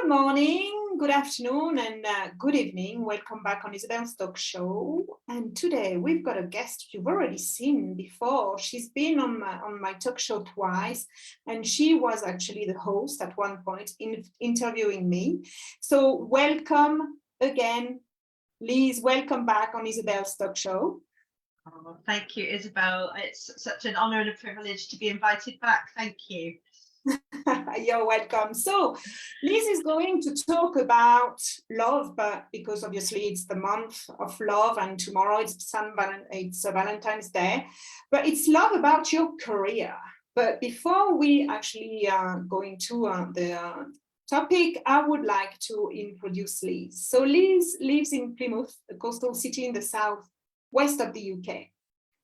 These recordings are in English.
Good morning, good afternoon, and good evening. Welcome back on Isabelle's talk show. And today we've got a guest you've already seen before. She's been on my talk show twice, and she was actually the host at one point interviewing me. So welcome again, Liz. Welcome back on Isabelle's talk show. Oh, thank you, Isabelle. It's such an honor and a privilege to be invited back. Thank you. You're welcome. So Liz is going to talk about love, but because obviously it's the month of love and tomorrow it's Valentine's Day, but it's love about your career. But before we actually go into the topic, I would like to introduce Liz. So Liz lives in Plymouth, a coastal city in the southwest of the UK.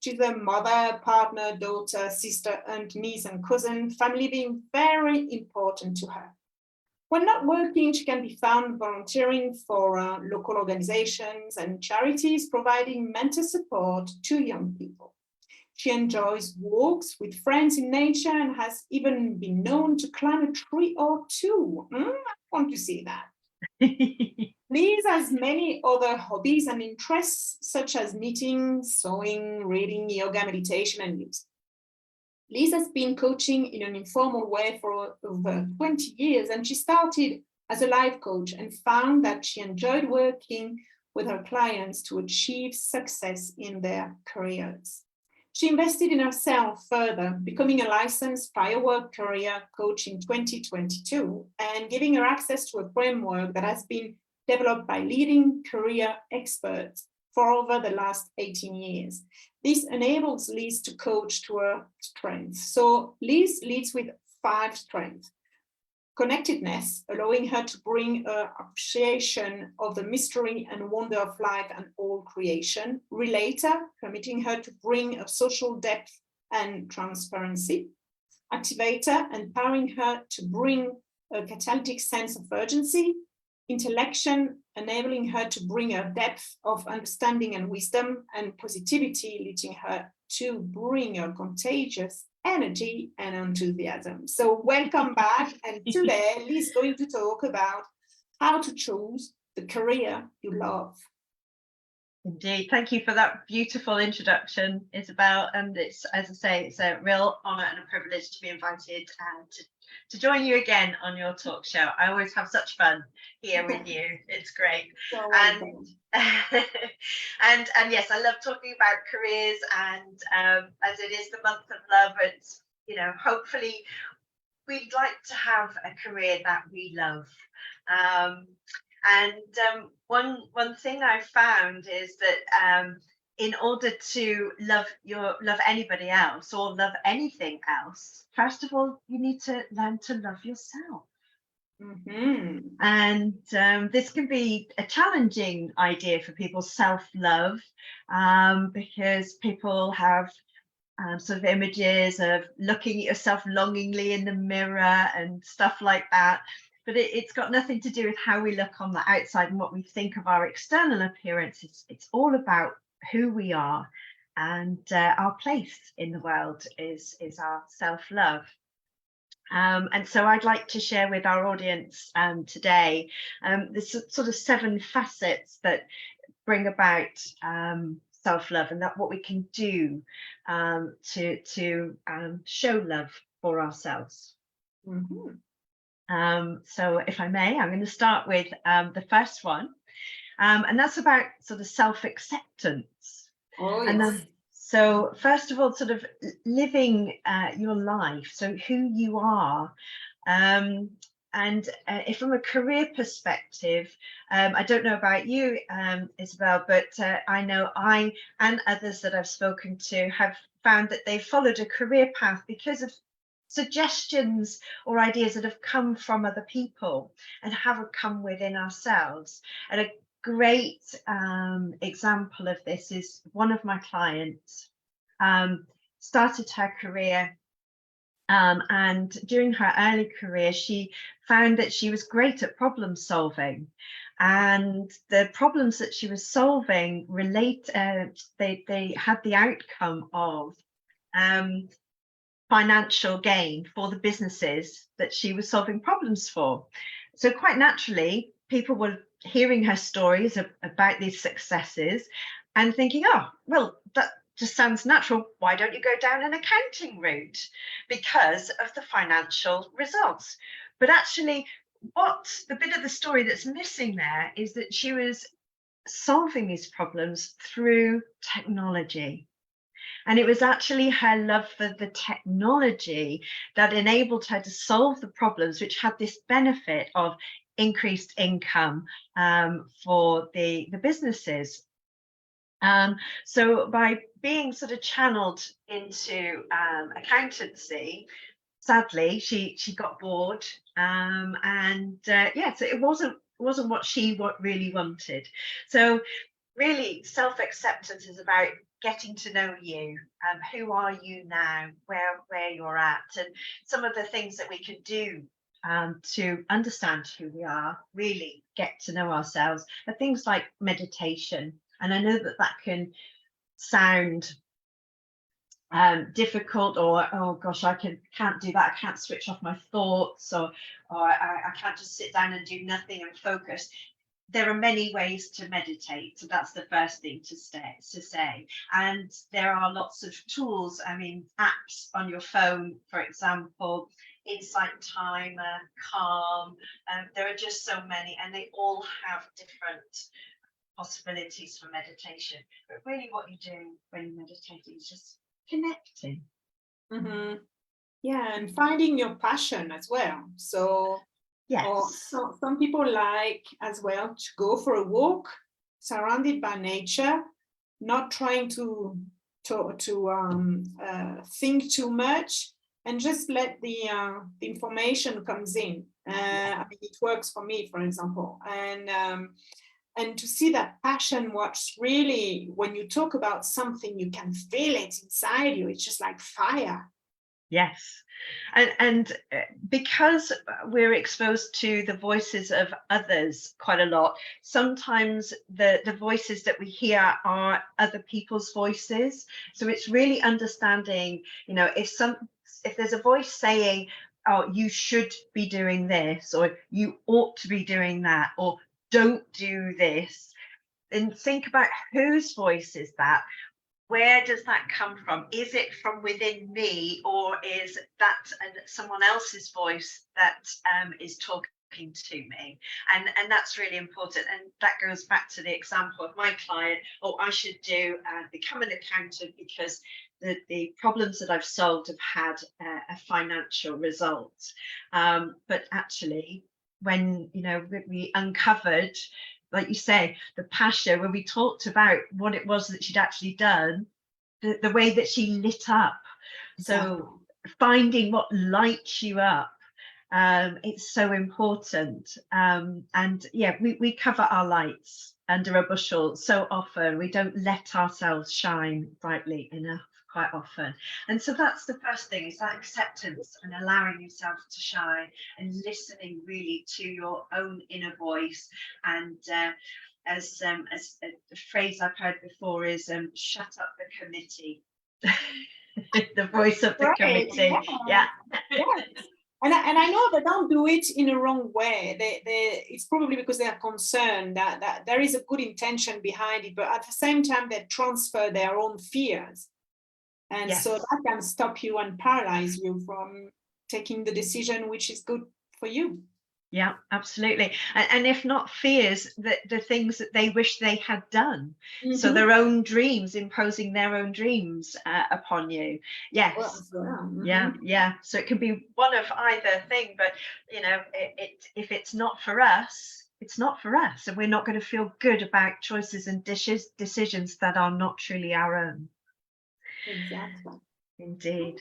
She's a mother, partner, daughter, sister, aunt, niece, and cousin, family being very important to her. When not working, she can be found volunteering for local organizations and charities, providing mental support to young people. She enjoys walks with friends in nature and has even been known to climb a tree or two. I want to see that. Liz has many other hobbies and interests, such as knitting, sewing, reading, yoga, meditation, and music. Liz has been coaching in an informal way for over 20 years, and she started as a life coach and found that she enjoyed working with her clients to achieve success in their careers. She invested in herself further, becoming a licensed firework career coach in 2022 and giving her access to a framework that has been developed by leading career experts for over the last 18 years. This enables Liz to coach to her strengths. So Liz leads with 5 strengths. Connectedness, allowing her to bring an appreciation of the mystery and wonder of life and all creation. Relator, permitting her to bring a social depth and transparency. Activator, empowering her to bring a catalytic sense of urgency. Intellection, enabling her to bring a depth of understanding and wisdom, and positivity, leading her to bring a contagious energy and enthusiasm. So welcome back. And today Liz is going to talk about how to choose the career you love. Indeed. Thank you for that beautiful introduction, Isabelle. And it's, as I say, it's a real honor and a privilege to be invited to join you again on your talk show. I always have such fun here with you. It's great. So and yes, I love talking about careers, and as it is the month of love, it's, hopefully we'd like to have a career that we love. One thing I found is that in order to love anybody else or love anything else, first of all, you need to learn to love yourself. Mm-hmm. And this can be a challenging idea for people, self-love, because people have sort of images of looking at yourself longingly in the mirror and stuff like that. But it's got nothing to do with how we look on the outside and what we think of our external appearance. It's all about who we are, and our place in the world is our self-love. And so I'd like to share with our audience today this sort of 7 facets that bring about self-love, and that what we can do to show love for ourselves. Mm-hmm. So if I may, I'm going to start with the first one, and that's about sort of self-acceptance. Oh, yes. And then, so first of all, sort of living your life, so who you are. And if from a career perspective, I don't know about you, Isabelle, but I know I and others that I've spoken to have found that they've followed a career path because of suggestions or ideas that have come from other people and haven't come within ourselves. And a great example of this is one of my clients started her career, and during her early career she found that she was great at problem solving, and the problems that she was solving they had the outcome of financial gain for the businesses that she was solving problems for. So quite naturally, people were hearing her stories about these successes and thinking, oh, well, that just sounds natural. Why don't you go down an accounting route? Because of the financial results. But actually, what the bit of the story that's missing there is that she was solving these problems through technology. And it was actually her love for the technology that enabled her to solve the problems, which had this benefit of increased income for the businesses. So by being sort of channeled into accountancy, sadly, she got bored, and yeah, so it wasn't what she really wanted. So really, self-acceptance is about getting to know you. Who are you now? Where you're at, and some of the things that we can do to understand who we are, really get to know ourselves, are things like meditation. And I know that that can sound difficult, or oh gosh, can't do that, I can't switch off my thoughts, or I can't just sit down and do nothing and focus. There are many ways to meditate, so that's the first thing to say. And there are lots of tools, I mean, apps on your phone, for example, Insight Timer, Calm. There are just so many, and they all have different possibilities for meditation. But really, what you do when you're meditating is just connecting. Mm-hmm. Yeah, and finding your passion as well. So, or Yes. so, some people like as well to go for a walk, surrounded by nature, not trying to think too much, and just let the information comes in. I mean, it works for me, for example, and to see that passion, what's really, when you talk about something, you can feel it inside you. It's just like fire. Yes. And because we're exposed to the voices of others quite a lot, sometimes the voices that we hear are other people's voices. So it's really understanding, you know, if there's a voice saying, oh, you should be doing this, or you ought to be doing that, or don't do this, then think about whose voice is that. Where does that come from? Is it from within me, or is that someone else's voice that is talking to me? And that's really important. And that goes back to the example of my client. Oh, I should become an accountant because the problems that I've solved have had a financial result. But actually, when we uncovered, like you say, the passion, when we talked about what it was that she'd actually done, the way that she lit up. Exactly. So finding what lights you up, it's so important. And yeah, we cover our lights under a bushel so often. We don't let ourselves shine brightly enough quite often. And so that's the first thing, is that acceptance and allowing yourself to shine and listening really to your own inner voice. And as the phrase I've heard before is shut up the committee. The voice of the Right. committee. Yeah. Yes. And I know they don't do it in a wrong way. It's probably because they are concerned that there is a good intention behind it, but at the same time they transfer their own fears. And Yes. so that can stop you and paralyze you from taking the decision which is good for you. Yeah, absolutely. And if not fears, the things that they wish they had done. Mm-hmm. So their own dreams, imposing their own dreams upon you. Yes. Well, mm-hmm. Yeah. So it can be one of either thing, but if it's not for us, it's not for us, and we're not going to feel good about choices and decisions that are not truly our own. Exactly. Indeed.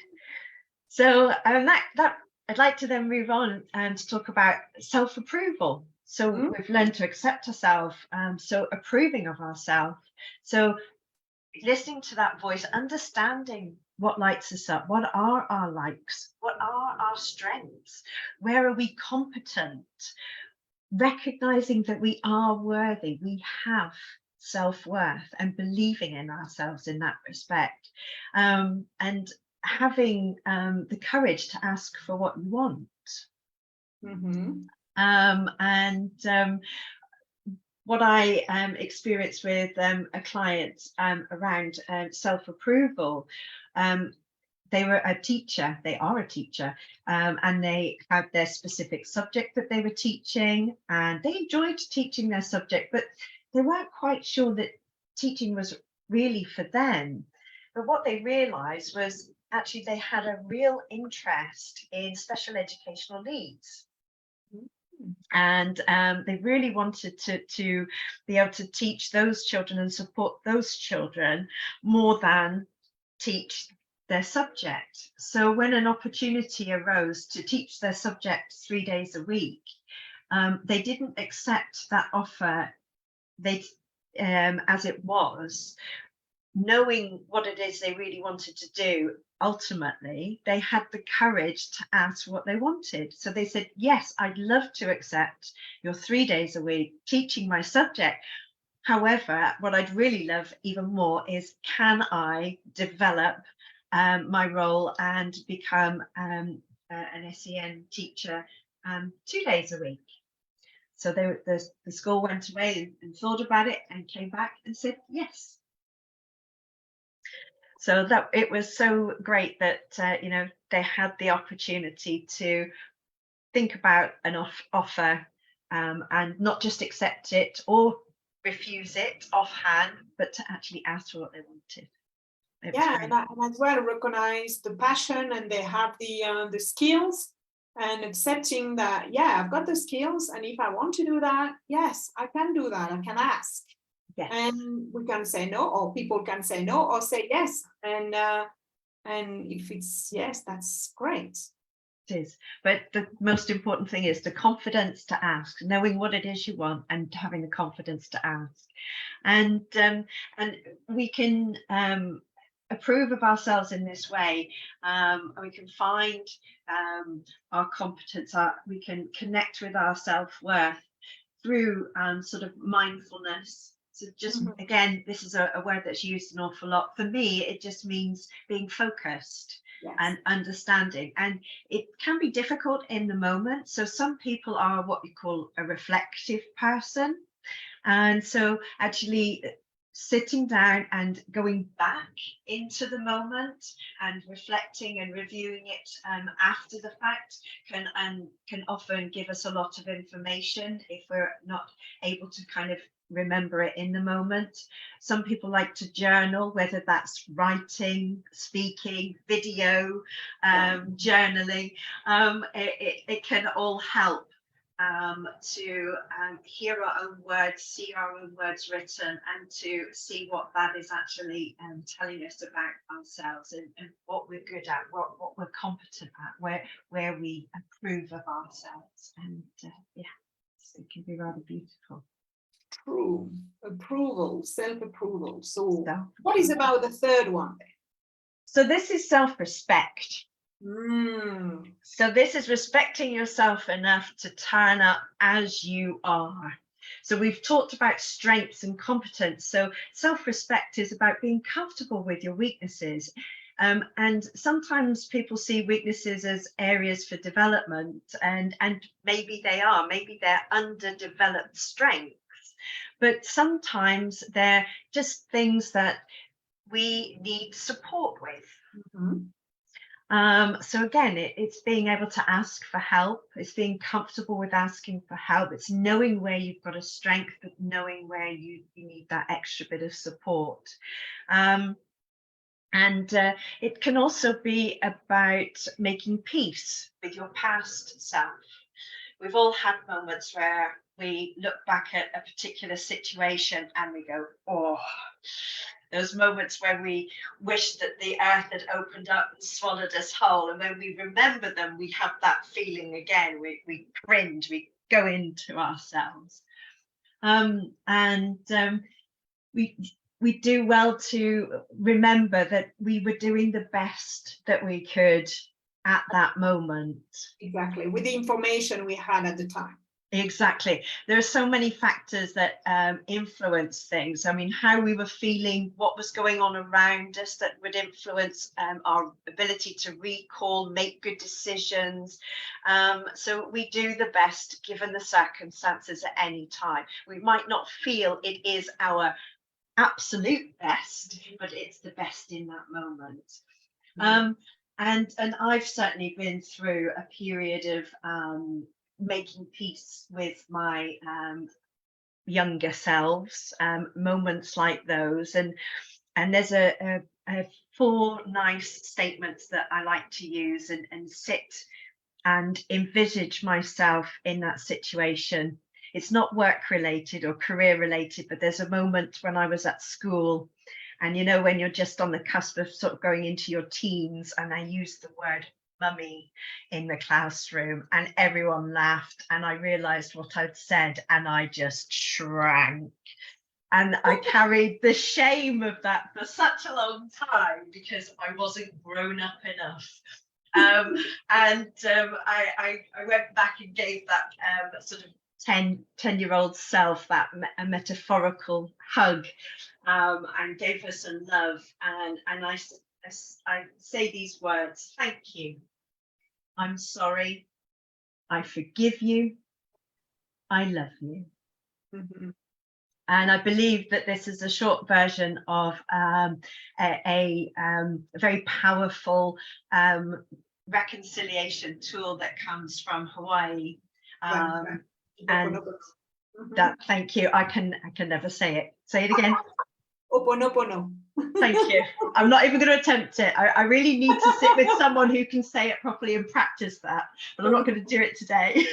So that I'd like to then move on and to talk about self-approval. So we've learned to accept ourselves, so approving of ourselves. So listening to that voice, understanding what lights us up, what are our likes, what are our strengths, where are we competent, recognizing that we are worthy, we have self-worth, and believing in ourselves in that respect, and having the courage to ask for what you want. Mm-hmm. What I experienced with a client around self-approval, they were a teacher, they are a teacher, and they had their specific subject that they were teaching, and they enjoyed teaching their subject, but they weren't quite sure that teaching was really for them. But what they realized was actually they had a real interest in special educational needs. And they really wanted to be able to teach those children and support those children more than teach their subject. So when an opportunity arose to teach their subject 3 days a week, they didn't accept that offer as it was, knowing what it is they really wanted to do. Ultimately, they had the courage to ask what they wanted. So they said, yes, I'd love to accept your 3 days a week teaching my subject. However, what I'd really love even more is, can I develop my role and become an SEN teacher 2 days a week? So the school went away and thought about it and came back and said yes. So that it was so great that you know, they had the opportunity to think about an offer and not just accept it or refuse it offhand, but to actually ask for what they wanted. Yeah, and as well recognize the passion, and they have the skills, and accepting that, yeah, I've got the skills, and if I want to do that, yes, I can do that. I can ask. Yes. And we can say no, or people can say no or say yes. And if it's yes, that's great. It is. But the most important thing is the confidence to ask, knowing what it is you want and having the confidence to ask. And we can approve of ourselves in this way. We can find our competence, we can connect with our self-worth through sort of mindfulness. So just again, this is a word that's used an awful lot. For me, it just means being focused. Yes. And understanding, and it can be difficult in the moment. So some people are what we call a reflective person, and so actually sitting down and going back into the moment and reflecting and reviewing it after the fact can often give us a lot of information if we're not able to kind of remember it in the moment. Some people like to journal, whether that's writing, speaking, video, journaling. It can all help to hear our own words, see our own words written, and to see what that is actually telling us about ourselves, and what we're good at, what we're competent at, where we approve of ourselves. And yeah, it can be rather beautiful. True. Approval, self-approval. So what is about the third one then? So this is self-respect. So this is respecting yourself enough to turn up as you are. So we've talked about strengths and competence. So self-respect is about being comfortable with your weaknesses. And sometimes people see weaknesses as areas for development, and maybe they're underdeveloped strengths. But sometimes they're just things that we need support with. So again, it's being able to ask for help. It's being comfortable with asking for help. It's knowing where you've got a strength, but knowing where you need that extra bit of support. And it can also be about making peace with your past self. We've all had moments where we look back at a particular situation and we go, oh, those moments where we wish that the earth had opened up and swallowed us whole. And when we remember them, we have that feeling again. We cringe, we go into ourselves. We do well to remember that we were doing the best that we could at that moment. Exactly, with the information we had at the time. Exactly. There are so many factors that influence things. I mean, how we were feeling, what was going on around us that would influence our ability to recall, make good decisions. So we do the best given the circumstances at any time. We might not feel it is our absolute best, but it's the best in that moment. And I've certainly been through a period of making peace with my younger selves, moments like those, and there's a 4 nice statements that I like to use and sit and envisage myself in that situation. It's not work related or career related, but there's a moment when I was at school, and you know, when you're just on the cusp of sort of going into your teens, and I used the word mummy in the classroom and everyone laughed, and I realized what I'd said and I just shrank. And I carried the shame of that for such a long time because I wasn't grown up enough. I went back and gave that sort of 10-year-old self that a metaphorical hug, and gave her some love. And I say these words: thank you, I'm sorry, I forgive you, I love you. Mm-hmm. And I believe that this is a short version of a very powerful reconciliation tool that comes from Hawaii. And that, thank you. I can never say it. Say it again. Oponopono. Thank you. I'm not even going to attempt it. I really need to sit with someone who can say it properly and practice that, but I'm not going to do it today.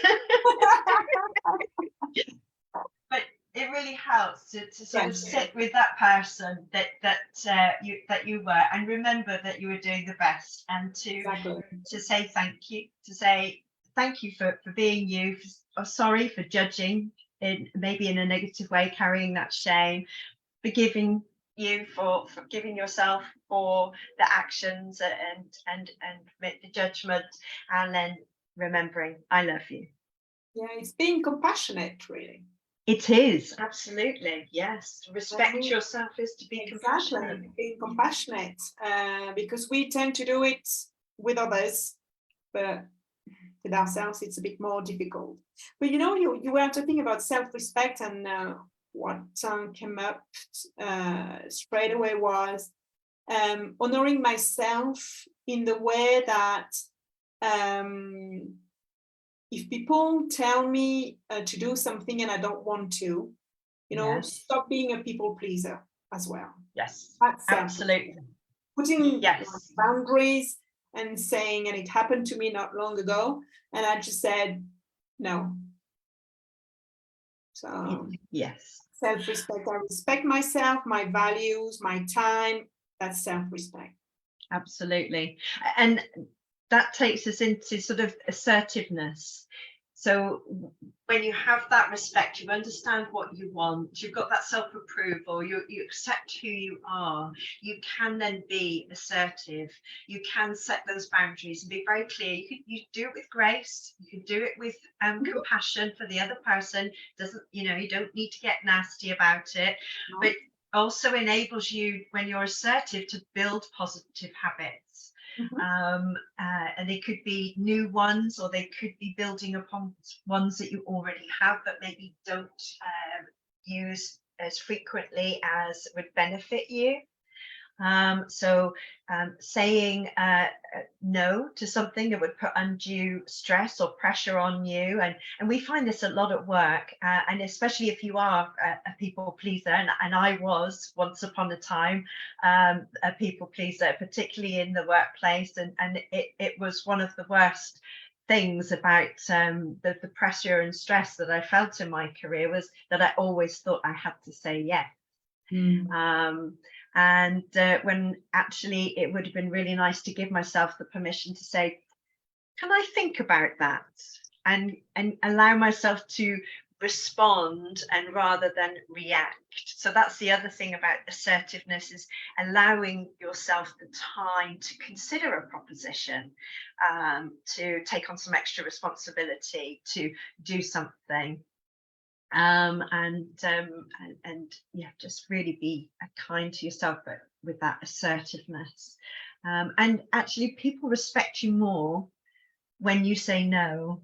But it really helps to sort of sit with that person that you were, and remember that you were doing the best, and to say thank you, to say thank you for being you, or sorry for judging maybe in a negative way, carrying that shame, forgiving you for forgiving yourself for the actions and make the judgment, and then remembering I love you. Yeah, it's being compassionate, really. It is, absolutely, yes. To respect yourself is to be compassionate. Being compassionate, because we tend to do it with others, but with ourselves it's a bit more difficult. But you know, you were talking about self-respect, and what came up straight away was honoring myself in the way that if people tell me to do something and I don't want to, you know, stop being a people pleaser as well. Yes, that's absolutely. Putting boundaries and saying, and it happened to me not long ago, and I just said no. So yes, self-respect. I respect myself, my values, my time. That's self-respect. Absolutely. And that takes us into sort of assertiveness. So when you have that respect, you understand what you want, you've got that self-approval, you accept who you are, you can then be assertive, you can set those boundaries and be very clear. You do it with grace, you can do it with compassion for the other person. Doesn't, you know, you don't need to get nasty about it, but also enables you, when you're assertive, to build positive habits. And they could be new ones, or they could be building upon ones that you already have but maybe don't use as frequently as would benefit you. Saying no to something that would put undue stress or pressure on you, and we find this a lot at work, and especially if you are a people pleaser, and I was once upon a time a people pleaser, particularly in the workplace, and it was one of the worst things about the pressure and stress that I felt in my career, was that I always thought I had to say yes. And when actually it would have been really nice to give myself the permission to say, can I think about that, and allow myself to respond and rather than react. So that's the other thing about assertiveness, is allowing yourself the time to consider a proposition, to take on some extra responsibility, to do something. And yeah, just really be kind to yourself, but with that assertiveness. And actually, people respect you more when you say no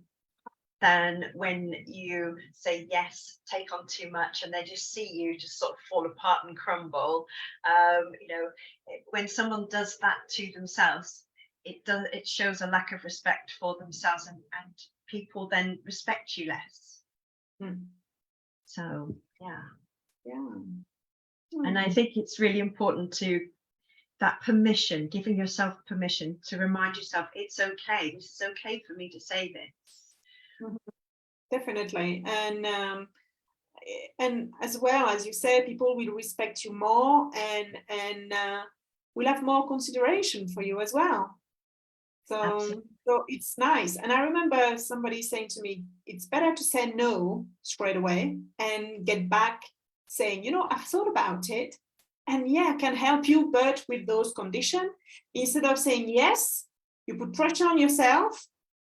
than when you say yes, take on too much, and they just see you just sort of fall apart and crumble. When someone does that to themselves, it shows a lack of respect for themselves, and people then respect you less. So yeah. And I think it's really important to that permission, giving yourself permission to remind yourself, it's okay, this is okay for me to say this. Definitely. And as well, as you say, people will respect you more, and will have more consideration for you as well. So it's nice. And I remember somebody saying to me, it's better to say no straight away and get back saying, I've thought about it, and yeah, I can help you, but with those conditions, instead of saying yes, you put pressure on yourself,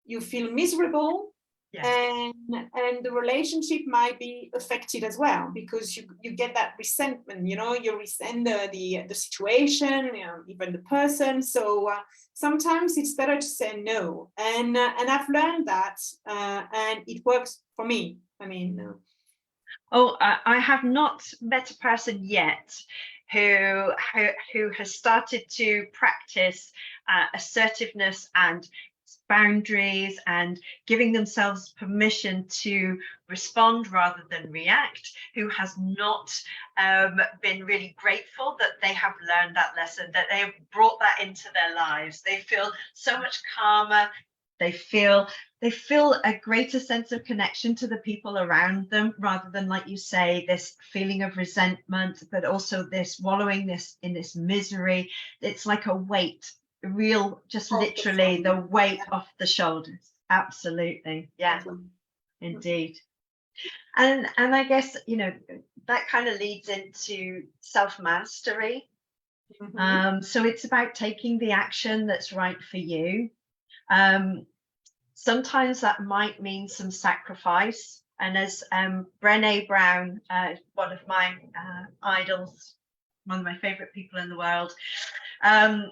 you feel miserable. Yeah. And the relationship might be affected as well, because you get that resentment, you resent the situation, even the person. So sometimes it's better to say no, and I've learned that, and it works for me. I mean, I have not met a person yet who has started to practice assertiveness and boundaries and giving themselves permission to respond rather than react, who has not been really grateful that they have learned that lesson, that they have brought that into their lives. They feel so much calmer. They feel a greater sense of connection to the people around them, rather than, like you say, this feeling of resentment, but also this wallowing in this misery. It's like a weight, literally the weight off the shoulders. Absolutely. Yeah, indeed. And I guess, that kind of leads into self-mastery. So it's about taking the action that's right for you. Sometimes that might mean some sacrifice. And as Brené Brown, one of my idols, one of my favorite people in the world,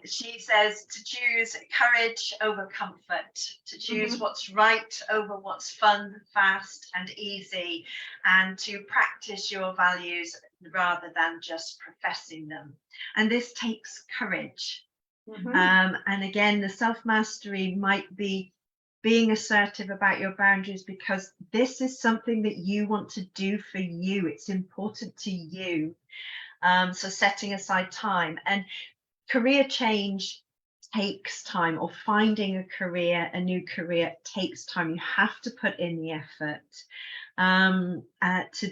she says to choose courage over comfort, to choose what's right over what's fun, fast and easy, and to practice your values rather than just professing them. And this takes courage. And again, the self-mastery might be being assertive about your boundaries, because this is something that you want to do for you. It's important to you. So setting aside time. And career change takes time, or finding a new career takes time. You have to put in the effort to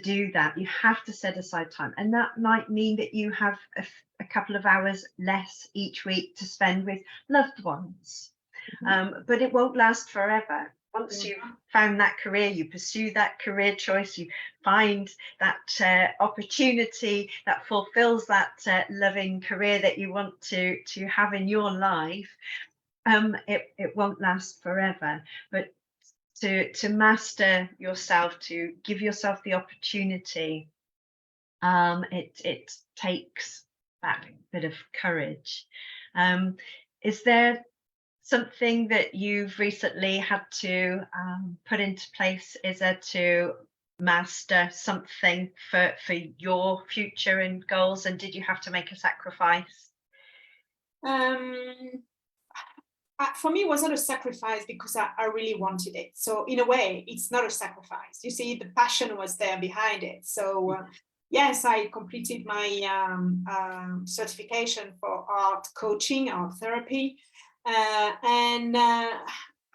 do that. You have to set aside time, and that might mean that you have a couple of hours less each week to spend with loved ones. But it won't last forever. Once you've found that career, you pursue that career choice, you find that opportunity that fulfills that loving career that you want to have in your life, it won't last forever. But to master yourself, to give yourself the opportunity, it takes that bit of courage. Is there something that you've recently had to put into place, to master something for your future and goals, and did you have to make a sacrifice? For me, it was not a sacrifice, because I really wanted it. So in a way, it's not a sacrifice. You see, the passion was there behind it. So yes, I completed my certification for art coaching, art therapy. And I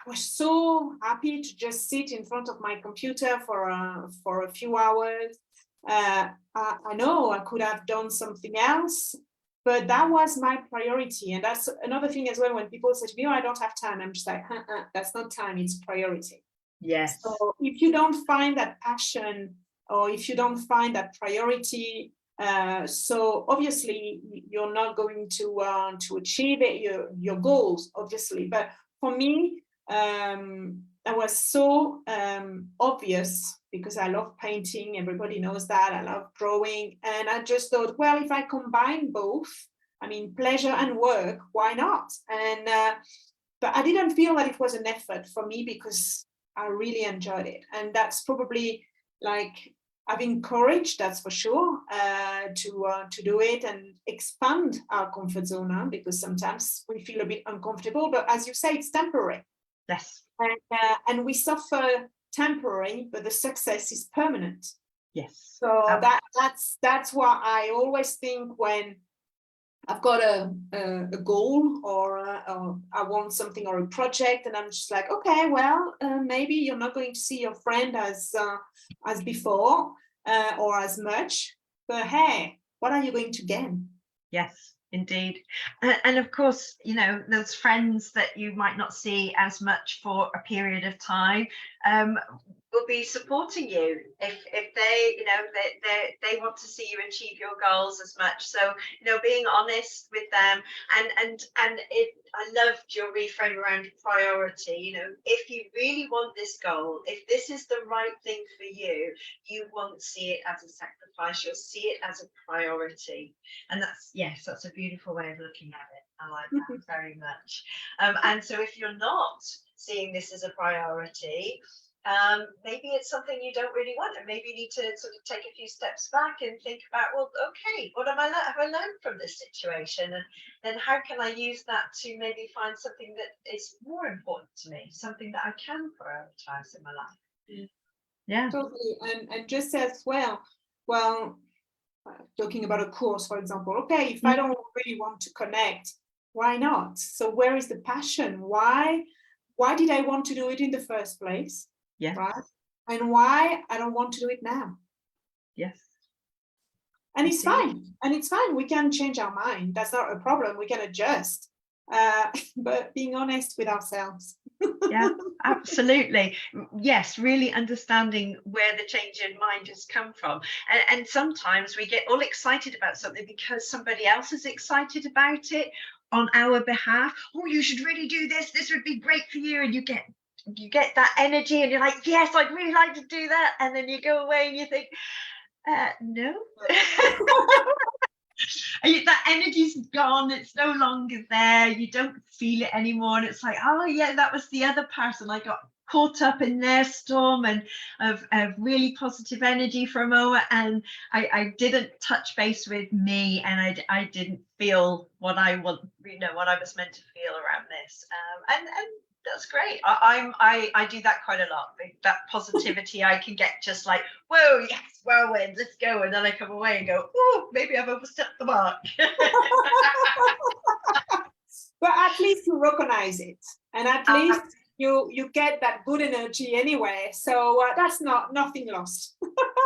was so happy to just sit in front of my computer for a few hours. I know I could have done something else, but that was my priority. And that's another thing as well. When people say to me, "Oh, I don't have time," I'm just like, that's not time, it's priority. Yes. So if you don't find that passion, or if you don't find that priority, so obviously you're not going to achieve it, your goals, obviously. But for me, that was so obvious, because I love painting. Everybody knows that. I love drawing, and I just thought, well, if I combine both, I mean, pleasure and work, why not? And but I didn't feel that it was an effort for me, because I really enjoyed it. And that's probably like having courage, that's for sure, to do it and expand our comfort zone, because sometimes we feel a bit uncomfortable, but as you say, it's temporary. Yes. And we suffer temporary, but the success is permanent. Yes. So that's what I always think when I've got a goal, or I want something, or a project, and I'm just like, okay, well, maybe you're not going to see your friend as before, or as much, but hey, what are you going to gain? Yes, indeed. And of course, you know, those friends that you might not see as much for a period of time will be supporting you if they, you know, they want to see you achieve your goals as much. So, you know, being honest with them, and I loved your reframe around priority. You know, if you really want this goal, if this is the right thing for you, you won't see it as a sacrifice, you'll see it as a priority. And that's, yes, that's a beautiful way of looking at it. I like that very much. And so if you're not seeing this as a priority, maybe it's something you don't really want, and maybe you need to sort of take a few steps back and think about, well, okay, what have I learned from this situation, and then how can I use that to maybe find something that is more important to me, something that I can prioritize in my life. Yeah, Totally. And just as well, talking about a course, for example, okay, if I don't really want to connect, why not? So where is the passion? Why did I want to do it in the first place? yeah, Right? And why I don't want to do it now? yes. And it's fine. And it's fine. We can change our mind. That's not a problem. We can adjust. But being honest with ourselves. Yeah, absolutely. Yes, really understanding where the change in mind has come from. And sometimes we get all excited about something because somebody else is excited about it on our behalf. Oh, you should really do this. This would be great for you. And you get that energy and you're like, yes, I'd really like to do that. And then you go away and you think, no. That energy's gone, it's no longer there, you don't feel it anymore, and it's like, oh yeah, that was the other person, I got caught up in their storm and of really positive energy for a moment, and I didn't touch base with me, and I didn't feel what I want, you know, what I was meant to feel around this, and that's great. I do that quite a lot. That positivity, I can get just like, whoa, yes, whirlwind, let's go. And then I come away and go, oh, maybe I've overstepped the mark. But at least you recognize it, and at least you get that good energy anyway. So that's nothing lost.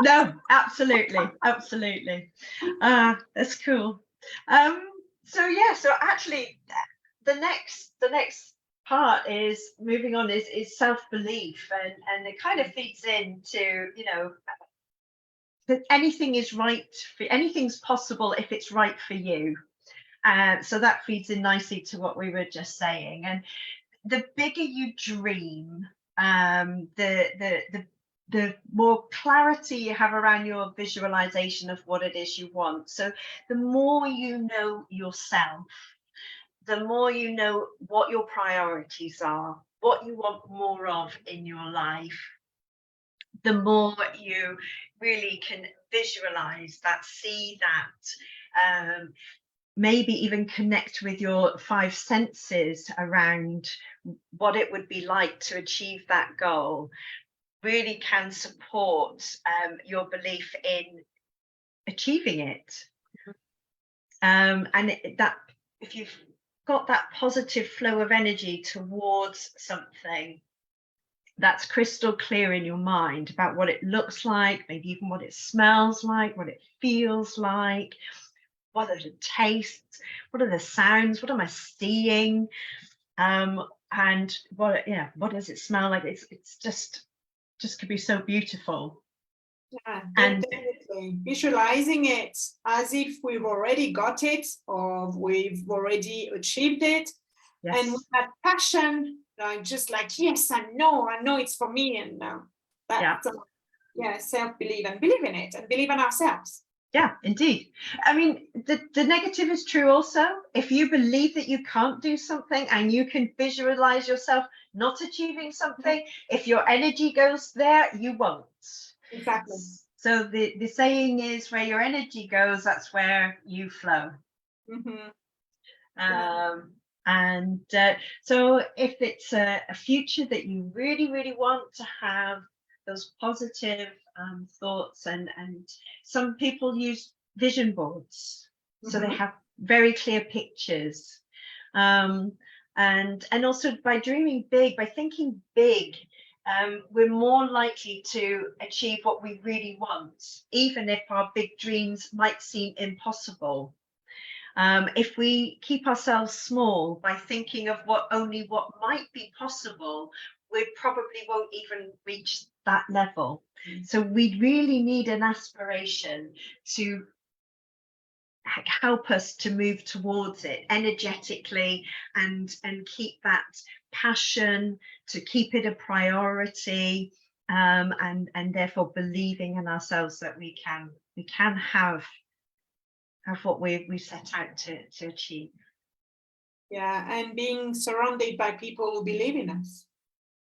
No, absolutely, absolutely. That's cool. So yeah, so actually, the next part is moving on is self-belief, and it kind of feeds into, you know, that anything's possible if it's right for you. So that feeds in nicely to what we were just saying. And the bigger you dream, the more clarity you have around your visualization of what it is you want. So the more you know yourself, the more you know what your priorities are, what you want more of in your life, the more you really can visualize that, see that, maybe even connect with your five senses around what it would be like to achieve that goal, really can support your belief in achieving it. And that if you've got that positive flow of energy towards something, that's crystal clear in your mind about what it looks like, maybe even what it smells like, what it feels like, what are the tastes, what are the sounds, what am I seeing, and what does it smell like? It's just just could be so beautiful. Yeah, And definitely. Visualizing it as if we've already got it or we've already achieved it. And with yes, that passion, just like, yes, I know it's for me. And yeah. that's, yeah, self-belief and believe in it and believe in ourselves. Yeah, indeed. I mean, the negative is true also. If you believe that you can't do something and you can visualize yourself not achieving something, if your energy goes there, you won't. Exactly. So the saying is, where your energy goes, that's where you flow. Mm-hmm. Yeah. And so if it's a future that you really, really want to have, those positive thoughts, and some people use vision boards, so they Mm-hmm. have very clear pictures. Um, and also by dreaming big, by thinking big, we're more likely to achieve what we really want, even if our big dreams might seem impossible. If we keep ourselves small by thinking of only what might be possible, we probably won't even reach that level. So we really need an aspiration to help us to move towards it energetically, and keep that passion, to keep it a priority, and therefore believing in ourselves that we can have what we set out to achieve. Yeah. And being surrounded by people who believe in us.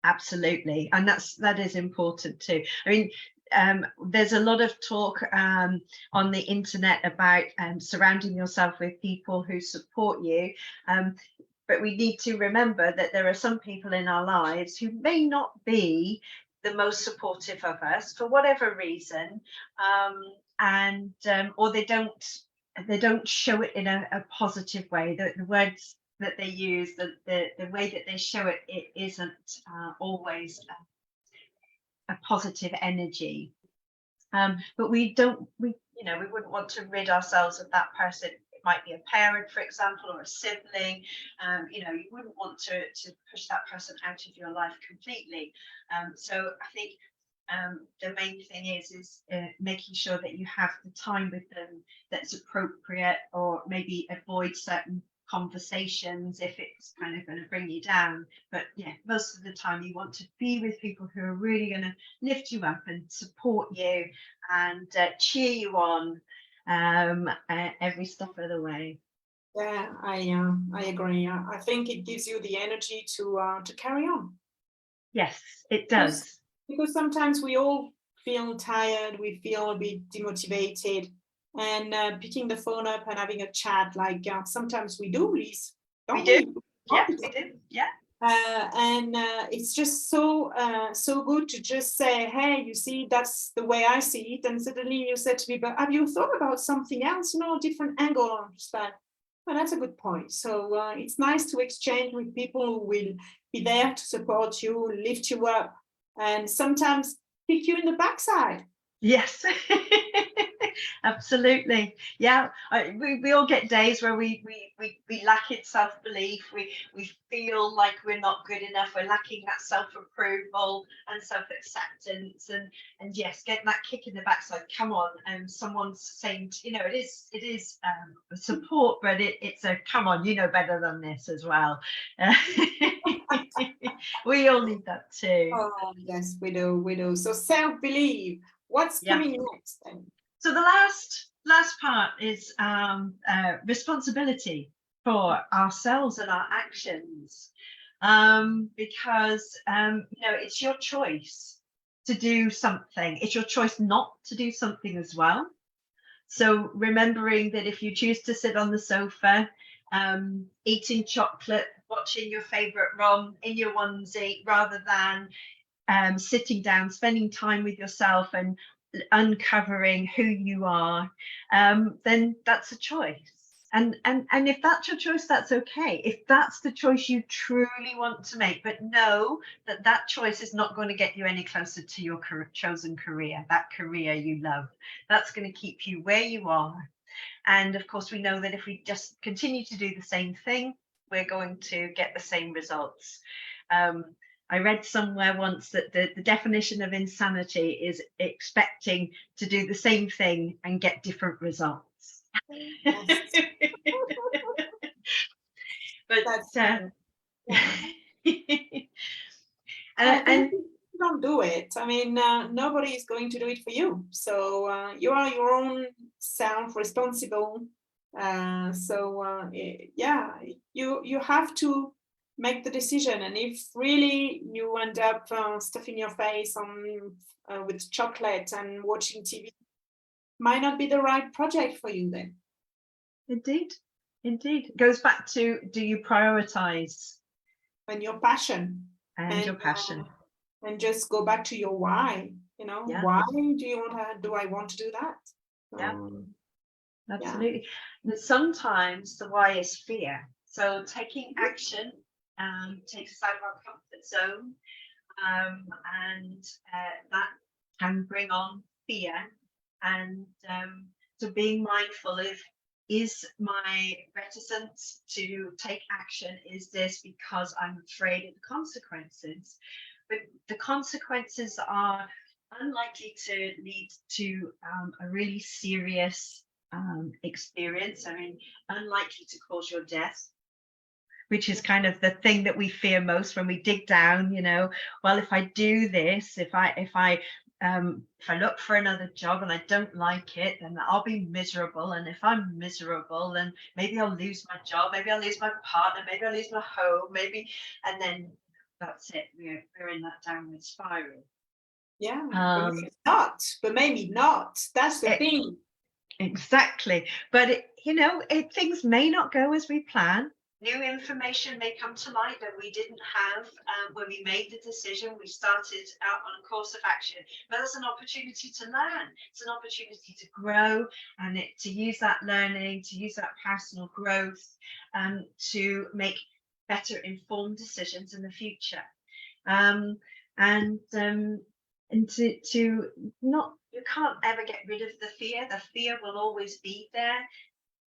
Absolutely, and that is important too. I mean, there's a lot of talk on the internet about surrounding yourself with people who support you, but we need to remember that there are some people in our lives who may not be the most supportive of us for whatever reason, and or they don't show it in a positive way. The words that they use, the way that they show it, it isn't always a positive energy. But we wouldn't want to rid ourselves of that person. It might be a parent, for example, or a sibling. You wouldn't want to push that person out of your life completely. So I think the main thing is making sure that you have the time with them that's appropriate, or maybe avoid certain conversations if it's kind of going to bring you down. But yeah, most of the time you want to be with people who are really going to lift you up and support you, and cheer you on every step of the way. Yeah, I agree. I think it gives you the energy to carry on. Yes, it Because, does. because sometimes we all feel tired, we feel a bit demotivated, and picking the phone up and having a chat, like sometimes we do, Lise, We don't do. we? Yeah, we do. Yeah. And it's just so good to just say, hey, you see, that's the way I see it. And suddenly you said to me, but have you thought about something else, different angle on that? Well, that's a good point. So it's nice to exchange with people who will be there to support you, lift you up, and sometimes kick you in the backside. Yes, absolutely. Yeah, we all get days where we lack in self-belief. We feel like we're not good enough. We're lacking that self-approval and self-acceptance. And yes, getting that kick in the backside. Come on, and someone's saying, it is support, but it's a come on, you know better than this as well. We all need that too. Oh, yes, we do. So self-belief. What's Yeah. coming next then? So the last part is responsibility for ourselves and our actions, because it's your choice to do something. It's your choice not to do something as well. So remembering that if you choose to sit on the sofa, eating chocolate, watching your favorite rom in your onesie, rather than sitting down, spending time with yourself and uncovering who you are, then that's a choice. And if that's your choice, that's okay. If that's the choice you truly want to make, but know that that choice is not going to get you any closer to your chosen career, that career you love. That's going to keep you where you are. And of course, we know that if we just continue to do the same thing, we're going to get the same results. Um, I read somewhere once that the definition of insanity is expecting to do the same thing and get different results. Yes, But that's true. Yeah. I think and if you don't do it, I mean, nobody is going to do it for you. So you are your own self responsible. Yeah, you have to make the decision. And if really you end up stuffing your face on with chocolate and watching TV, might not be the right project for you then. indeed, indeed, it goes back to, do you prioritize And your passion, and your passion? and just go back to your why. You know, Yeah, why do I want to do that? yeah, Yeah. absolutely. And sometimes the why is fear. So taking action takes us out of our comfort zone, and that can bring on fear. And so being mindful of, is my reticence to take action, is this because I'm afraid of the consequences? But the consequences are unlikely to lead to a really serious experience. I mean, unlikely to cause your death, which is kind of the thing that we fear most when we dig down. Well, if I do this, if I look for another job and I don't like it, then I'll be miserable. And if I'm miserable, then maybe I'll lose my job, maybe I'll lose my partner, maybe I'll lose my home, and then that's it. We're in that downward spiral. Yeah, but maybe not. That's the thing. Exactly. But things may not go as we plan. New information may come to light that we didn't have when we made the decision. We started out on a course of action, but there's an opportunity to learn. It's an opportunity to grow, and to use that learning, to use that personal growth, to make better informed decisions in the future. And to not, you can't ever get rid of the fear. The fear will always be there,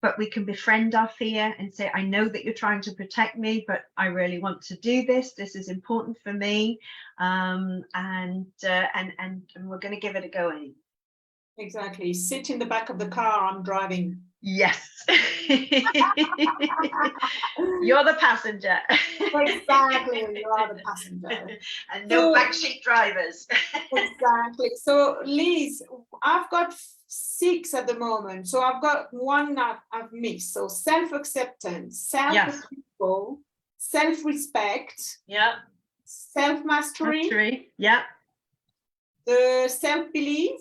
but we can befriend our fear and say, I know that you're trying to protect me, but I really want to do this. This is important for me. And we're going to give it a go anyway. Exactly. Sit in the back of the car, I'm driving. Yes. You're the passenger. Exactly, you are the passenger. And no backseat drivers. Exactly. So Liz, I've got 6 at the moment. So I've got one I've missed. So self-acceptance, self-approval, self-respect, self-mastery, the self-belief,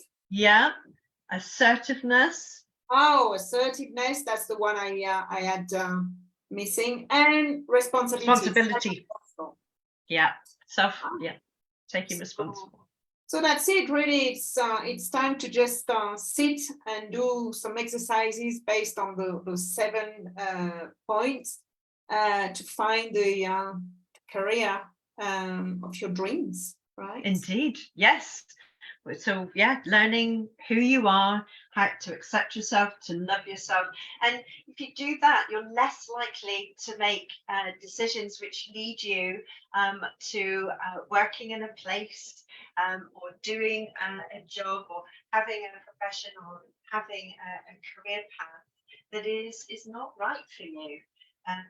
assertiveness. Oh, assertiveness, that's the one I had missing, and responsibility. Taking responsibility. So that's it, really. It's time to just sit and do some exercises based on those 7 points to find the career of your dreams, right? Indeed, yes. So learning who you are, how to accept yourself, to love yourself. And if you do that, you're less likely to make decisions which lead you to working in a place, or doing a job, or having a profession, or having a career path that is not right for you. And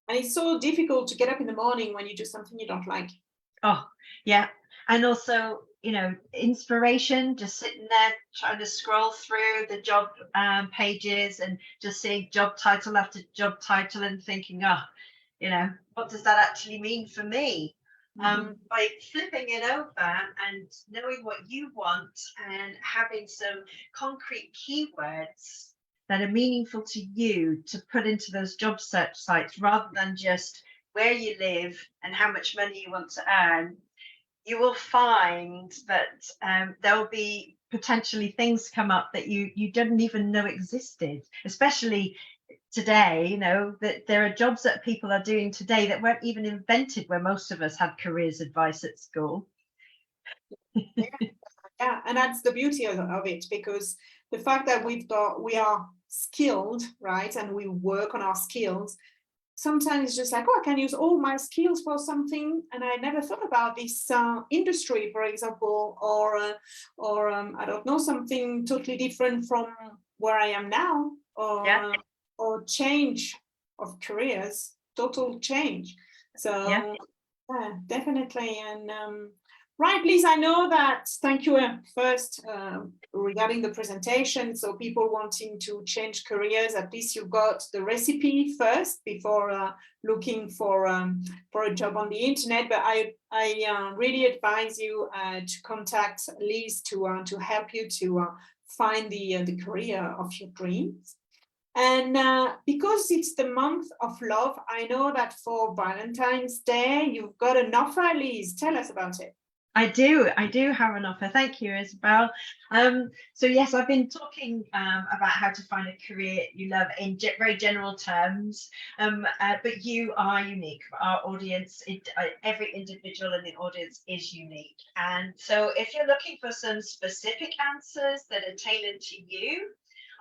it's so difficult to get up in the morning when you do something you don't like. Oh, yeah. And also, inspiration, just sitting there trying to scroll through the job pages and just seeing job title after job title and thinking, what does that actually mean for me? By flipping it over and knowing what you want and having some concrete keywords that are meaningful to you to put into those job search sites, rather than just where you live and how much money you want to earn, you will find that there will be potentially things come up that you didn't even know existed, especially today. That there are jobs that people are doing today that weren't even invented when most of us had careers advice at school. Yeah, and that's the beauty of it, because the fact that we are skilled, right, and we work on our skills, sometimes it's just like, oh, I can use all my skills for something, and I never thought about this industry, for example, or I don't know, something totally different from where I am now, or change of careers, total change. So yeah, definitely. And right, Liz, I know that. Thank you first regarding the presentation. So people wanting to change careers, at least you got the recipe first before looking for a job on the internet. But I really advise you to contact Liz to help you to find the career of your dreams. And because it's the month of love, I know that for Valentine's Day, you've got an offer, Liz. Tell us about it. I do have an offer. Thank you, Isabelle. So yes, I've been talking about how to find a career you love in very general terms, but you are unique. Our audience, every individual in the audience is unique. And so if you're looking for some specific answers that are tailored to you,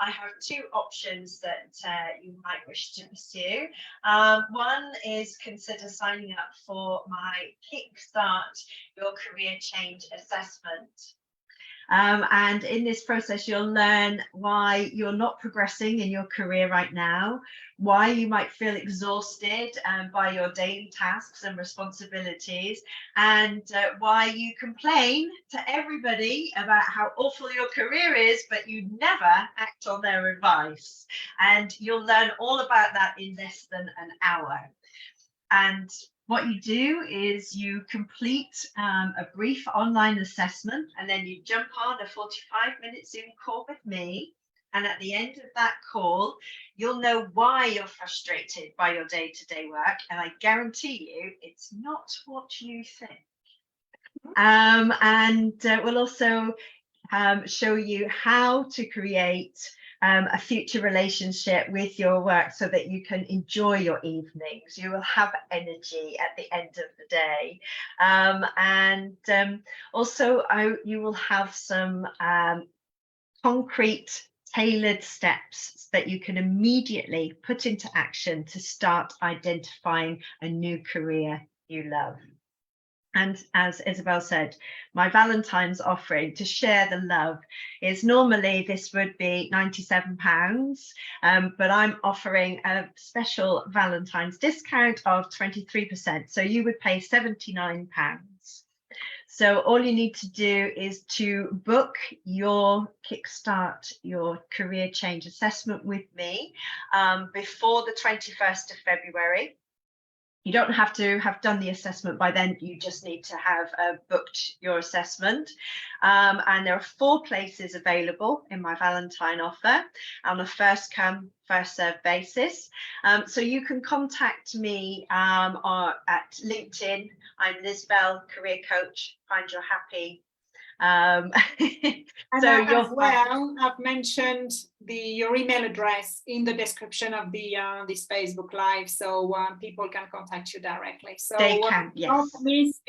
I have two options that you might wish to pursue. One is consider signing up for my Kickstart Your Career Change Assessment. And in this process, you'll learn why you're not progressing in your career right now, why you might feel exhausted by your daily tasks and responsibilities, and why you complain to everybody about how awful your career is, but you never act on their advice. And you'll learn all about that in less than an hour. And what you do is you complete a brief online assessment, and then you jump on a 45-minute Zoom call with me. And at the end of that call, you'll know why you're frustrated by your day-to-day work. And I guarantee you, it's not what you think. And we'll also show you how to create a future relationship with your work so that you can enjoy your evenings. You will have energy at the end of the day. Also, you will have some concrete, tailored steps that you can immediately put into action to start identifying a new career you love. And as Isabelle said, my Valentine's offering to share the love is normally this would be £97, but I'm offering a special Valentine's discount of 23%. So you would pay £79. So all you need to do is to book your Kickstart Your Career Change Assessment with me before the 21st of February. You don't have to have done the assessment by then. You just need to have booked your assessment. And there are 4 places available in my Valentine offer on a first come, first served basis. So you can contact me or at LinkedIn. I'm Isabelle, career coach. Find Your Happy. And so I've mentioned your email address in the description of this Facebook Live, so people can contact you directly. So they can, yes. Don't miss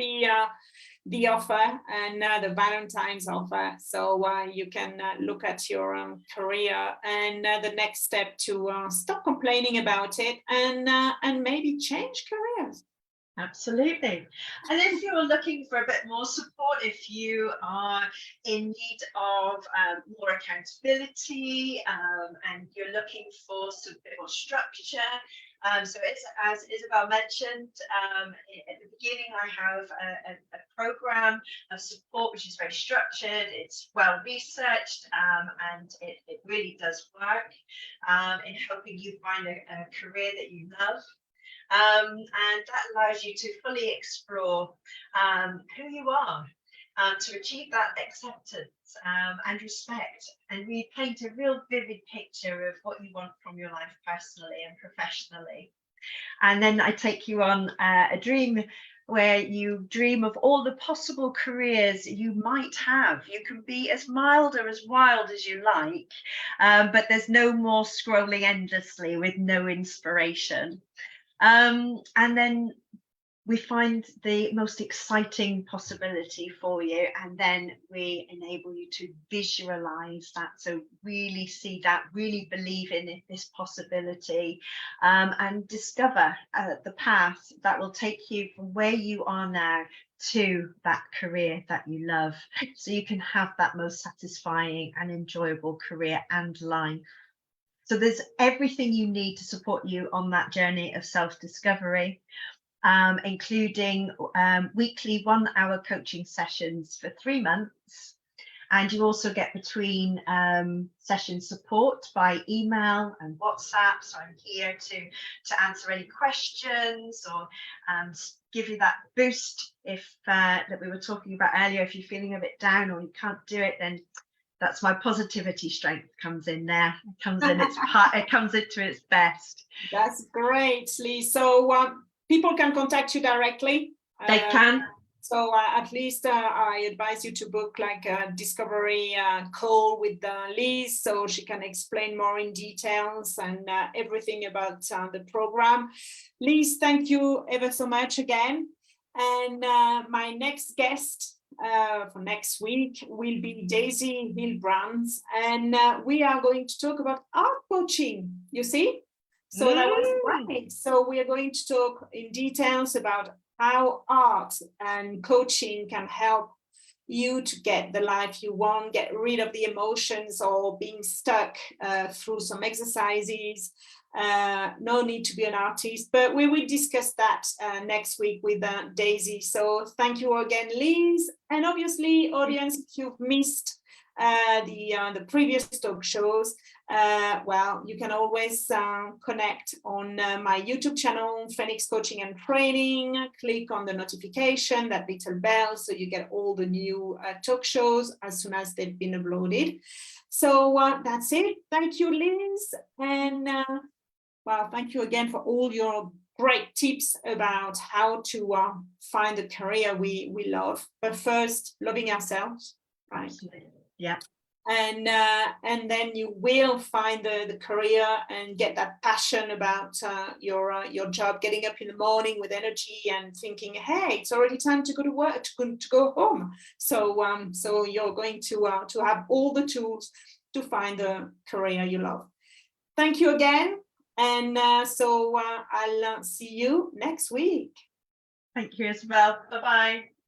the offer and the Valentine's offer. So you can look at your career and the next step to stop complaining about it and maybe change careers. Absolutely. And if you're looking for a bit more support, if you are in need of more accountability and you're looking for some bit more structure, so it's, as Isabelle mentioned at the beginning, I have a program of support which is very structured, it's well researched, and it really does work in helping you find a career that you love. And that allows you to fully explore who you are, to achieve that acceptance and respect, and we paint a real vivid picture of what you want from your life personally and professionally. And then I take you on a dream where you dream of all the possible careers you might have. You can be as mild or as wild as you like, but there's no more scrolling endlessly with no inspiration. And then we find the most exciting possibility for you, and then we enable you to visualize that. So really see that, really believe in it, this possibility, and discover the path that will take you from where you are now to that career that you love, so you can have that most satisfying and enjoyable career and life. So there's everything you need to support you on that journey of self-discovery, including weekly 1-hour coaching sessions for 3 months. And you also get between session support by email and WhatsApp. So I'm here to answer any questions, or give you that boost if that we were talking about earlier. If you're feeling a bit down or you can't do it, then that's my positivity strength comes in there. It comes in its part, it comes into its best. That's great, Lee. So people can contact you directly. They can. So at least I advise you to book like a discovery call with Liz, so she can explain more in details and everything about the program. Liz, thank you ever so much again. And my next guest for next week will be Daisy Hillbrands, and we are going to talk about art coaching, you see? So that was great. So we are going to talk in details about how art and coaching can help you to get the life you want, get rid of the emotions or being stuck through some exercises. No need to be an artist, but we will discuss that next week with Daisy. So thank you again, Liz. And obviously, audience, if you've missed the previous talk shows, well, you can always connect on my YouTube channel, Phoenix Coaching and Training. Click on the notification, that little bell, so you get all the new talk shows as soon as they've been uploaded. So that's it. Thank you, Liz. And well, thank you again for all your great tips about how to find a career we love. But first, loving ourselves, right? Yeah. And then you will find the career and get that passion about your job, getting up in the morning with energy and thinking, hey, it's already time to go to work, to go home. So so you're going to have all the tools to find the career you love. Thank you again. And so I'll see you next week. Thank you, Isabelle. Bye-bye.